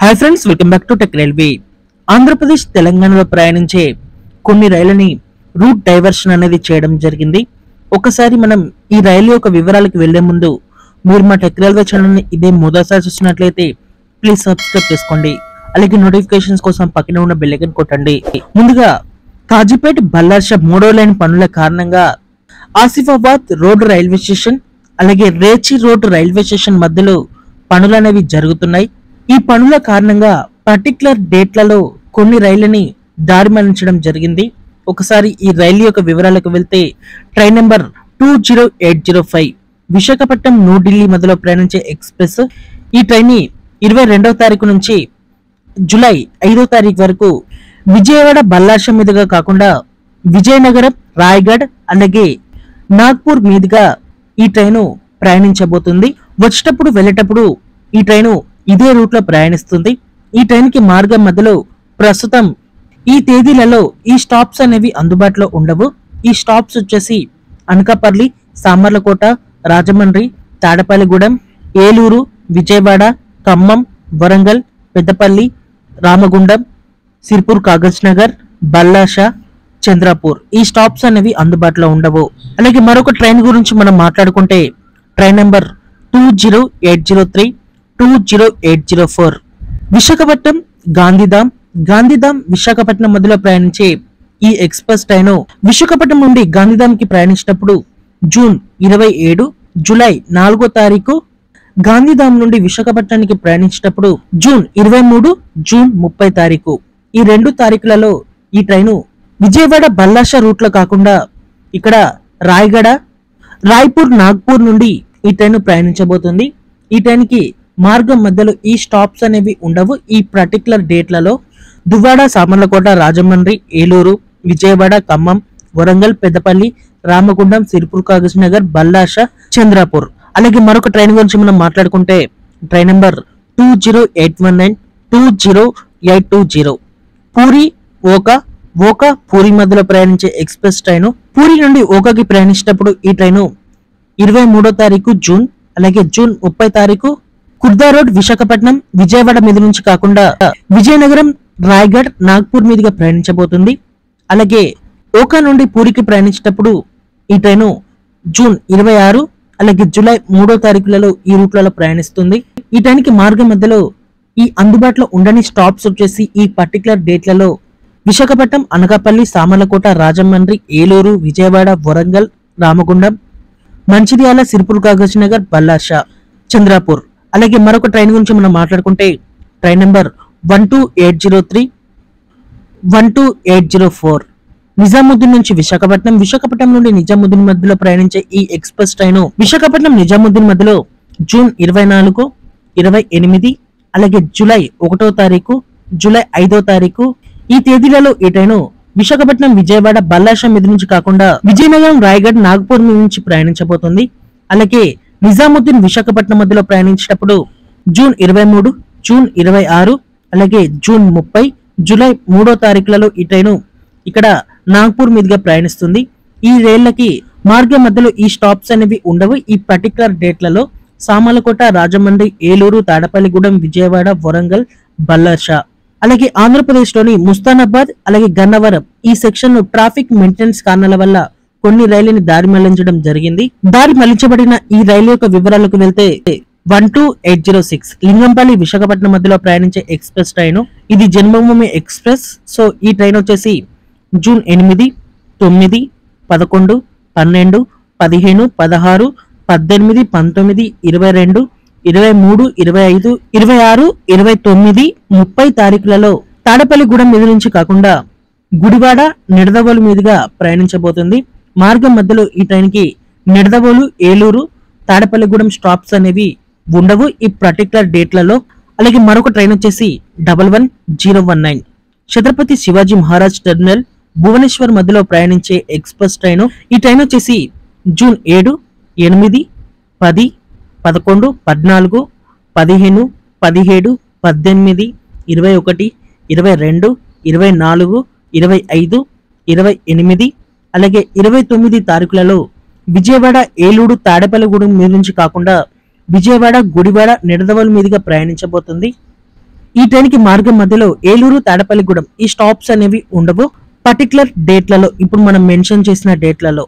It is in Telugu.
Hi friends, welcome back to tech railway. Andhra Pradesh తెలంగాణలో ప్రయాణించే కొన్ని రైళ్ళని రూట్ డైవర్షన్ అనేది చేయడం జరిగింది. ఒకసారి మనం ఈ రైలు యొక్క వివరాలకు వెళ్లే ముందు మీరు మా టెక్ రైల్వే ఛానల్ని ఇదే మొదటిసారి చూసినట్లయితే ప్లీజ్ సబ్స్క్రైబ్ చేసుకోండి. అలాగే నోటిఫికేషన్స్ కోసం పక్కన ఉన్న బెల్ ఐకాన్ కొట్టండి. ముందుగా కాజీపేట బల్లార్షా 3వ లైన్ పనుల కారణంగా ఆసిఫాబాద్ రోడ్ రైల్వే స్టేషన్ అలాగే రేచి రోడ్ రైల్వే స్టేషన్ మధ్యలో పనులు అనేవి జరుగుతున్నాయి. ఈ పనుల కారణంగా పర్టికులర్ డేట్లలో కొన్ని రైళ్లని దారి మళ్లించడం జరిగింది. ఒకసారి ఈ రైలు యొక్క వివరాలకు వెళ్తే ట్రైన్ నెంబర్ 20805 విశాఖపట్నం న్యూఢిల్లీ మధ్యలో ప్రయాణించే ఎక్స్ప్రెస్. ఈ ట్రైన్ 22వ తారీఖు నుంచి జూలై 5వ తారీఖు వరకు విజయవాడ బల్లార్షా మీదుగా కాకుండా విజయనగరం, రాయగఢ్ అలాగే నాగ్పూర్ మీదుగా ఈ ట్రైను ప్రయాణించబోతుంది. వచ్చేటప్పుడు వెళ్ళేటప్పుడు ఈ ట్రైను ఇదే రూట్ లో ప్రయాణిస్తుంది. ఈ ట్రైన్ కి మార్గం మధ్యలో ప్రస్తుతం ఈ తేదీలలో ఈ స్టాప్స్ అనేవి అందుబాటులో ఉండవు. ఈ స్టాప్స్ వచ్చేసి అనకాపల్లి, సామర్లకోట, రాజమండ్రి, తాడపల్లిగూడెం, ఏలూరు, విజయవాడ, ఖమ్మం, వరంగల్, పెద్దపల్లి, రామగుండం, సిర్పూర్ కాగజ్ నగర్, బల్లార్షా, చంద్రపూర్ ఈ స్టాప్స్ అనేవి అందుబాటులో ఉండవు. అలాగే మరొక ట్రైన్ గురించి మనం మాట్లాడుకుంటే ట్రైన్ నెంబర్ 20803 20804 విశాఖపట్నం గాంధీధామ్ విశాఖపట్నం మధ్యలో ప్రయాణించే ఈ ఎక్స్ప్రెస్ ట్రైన్ విశాఖపట్నం నుండి గాంధీధామ్ కి ప్రయాణించినప్పుడు జూన్ 27, జూలై 4వ తారీఖు, గాంధీధామ్ నుండి విశాఖపట్నానికి ప్రయాణించేటప్పుడు జూన్ 23, జూన్ 30 తారీఖు. ఈ 2 తారీఖులలో ఈ ట్రైను విజయవాడ బల్లార్షా రూట్ లో కాకుండా ఇక్కడ రాయగడ, రాయ్పూర్, నాగ్పూర్ నుండి ఈ ట్రైన్ ప్రయాణించబోతుంది. ఈ ట్రైన్ కి మార్గం మధ్యలో ఈ స్టాప్స్ అనేవి ఉండవు. ఈ పర్టికులర్ డేట్లలో దువ్వాడ, సామర్లకోట, రాజమండ్రి, ఏలూరు, విజయవాడ, ఖమ్మం, వరంగల్, పెద్దపల్లి, రామగుండం, సిర్పూర్ కాగజ్ నగర్, బల్లార్షా, చంద్రపూర్. అలాగే మరొక ట్రైన్ గురించి మనం మాట్లాడుకుంటే ట్రైన్ నెంబర్ 20819 20820 పూరి ఓకా పూరి మధ్యలో ప్రయాణించే ఎక్స్ప్రెస్ ట్రైన్. పూరి నుండి ఓకాకి ప్రయాణించేటప్పుడు ఈ ట్రైన్ 23వ తారీఖు జూన్ అలాగే జూన్ 30 తారీఖు కుర్దా రోడ్ విశాఖపట్నం విజయవాడ మీద నుంచి కాకుండా విజయనగరం, రాయగఢ్, నాగ్పూర్ మీదుగా ప్రయాణించబోతుంది. అలాగే ఓకా నుండి పూరికి ప్రయాణించేటప్పుడు ఈ ట్రైన్ జూన్ 26 అలాగే జూలై 3వ తారీఖులలో ఈ రూట్లలో ప్రయాణిస్తుంది. ఈ ట్రైన్ కి మార్గం మధ్యలో ఈ అందుబాటులో ఉండని స్టాప్స్ వచ్చేసి ఈ పర్టికులర్ డేట్లలో విశాఖపట్నం, అనకాపల్లి, సామర్లకోట, రాజమండ్రి, ఏలూరు, విజయవాడ, వరంగల్, రామగుండం, మంచిర్యాల, సిర్పూర్ కాగజ్ నగర్, బల్లార్షా, చంద్రపూర్. అలాగే మరొక ట్రైన్ గురించి మనం మాట్లాడుకుంటే ట్రైన్ నెంబర్ 12803 12804 నిజాముద్దీన్ నుంచి విశాఖపట్నం నుండి నిజాముద్దీన్ మధ్యలో ప్రయాణించే ఈ ఎక్స్ప్రెస్ ట్రైన్ విశాఖపట్నం నిజాముద్దీన్ మధ్యలో జూన్ 24, 28 అలాగే జూలై 1వ తారీఖు, జూలై 5వ తారీఖు ఈ తేదీలలో ఈ ట్రైన్ విశాఖపట్నం, విజయవాడ, బల్లార్షా మీద నుంచి కాకుండా విజయనగరం, రాయగఢ్, నాగ్పూర్ మీద నుంచి ప్రయాణించబోతుంది. అలాగే నిజాముద్దీన్ విశాఖపట్నం మధ్యలో ప్రయాణించేటప్పుడు జూన్ 23, జూన్ 26 అలాగే జూన్ 30, జూలై 3వ తారీఖులలో ఈ ట్రైన్ ఇక్కడ నాగ్పూర్ మీదుగా ప్రయాణిస్తుంది. ఈ రైళ్లకి మార్గం మధ్యలో ఈ స్టాప్స్ అనేవి ఉండవు. ఈ పర్టికులర్ డేట్లలో సామర్లకోట, రాజమండ్రి, ఏలూరు, తాడపల్లిగూడెం, విజయవాడ, వరంగల్, బల్లార్షా. అలాగే ఆంధ్రప్రదేశ్ లోని ముస్తానాబాద్ అలాగే గన్నవరం ఈ సెక్షన్ ట్రాఫిక్ మెయింటెనెన్స్ కారణాల వల్ల కొన్ని రైళ్లని దారి మళ్లించడం జరిగింది. దారి మళ్లించబడిన ఈ రైలు యొక్క వివరాలకు వెళ్తే 12806 లింగంపల్లి విశాఖపట్నం మధ్యలో ప్రయాణించే ఎక్స్ప్రెస్ ట్రైన్. ఇది జన్మభూమి ఎక్స్ప్రెస్. సో ఈ ట్రైన్ వచ్చేసి జూన్ 8, 9, 11, 12, 15, 16, 18, 19, 22, 23, 25, 26, 29, 30 తారీఖులలో తాడపల్లిగూడెం మీద నుంచి కాకుండా గుడివాడ, నిడదవోలు మీదుగా ప్రయాణించబోతుంది. మార్గం మధ్యలో ఈ ట్రైన్ కి నిడదవోలు, ఏలూరు, తాడపల్లిగూడెం స్టాప్స్ అనేవి ఉండవు ఈ పర్టికులర్ డేట్లలో. అలాగే మరొక ట్రైన్ వచ్చేసి 11019 ఛత్రపతి శివాజీ మహారాజ్ టెర్మినల్ భువనేశ్వర్ మధ్యలో ప్రయాణించే ఎక్స్ప్రెస్ ట్రైన్. ఈ ట్రైన్ వచ్చేసి జూన్ 7, 8, 10, 11, 14, 15, 17, 18, 21, 22, 24, 25, 28 అలాగే 29 తారీఖులలో విజయవాడ, ఏలూరు, తాడపల్లిగూడెం మీద నుంచి కాకుండా విజయవాడ, గుడివాడ, నిడదవోలు మీదుగా ప్రయాణించబోతుంది. ఈ ట్రైన్ కి మార్గం మధ్యలో ఏలూరు తాడపల్లిగూడెం ఈ స్టాప్స్ అనేవి ఉండవు. పర్టికులర్ డేట్లలో ఇప్పుడు మనం మెన్షన్ చేసిన డేట్లలో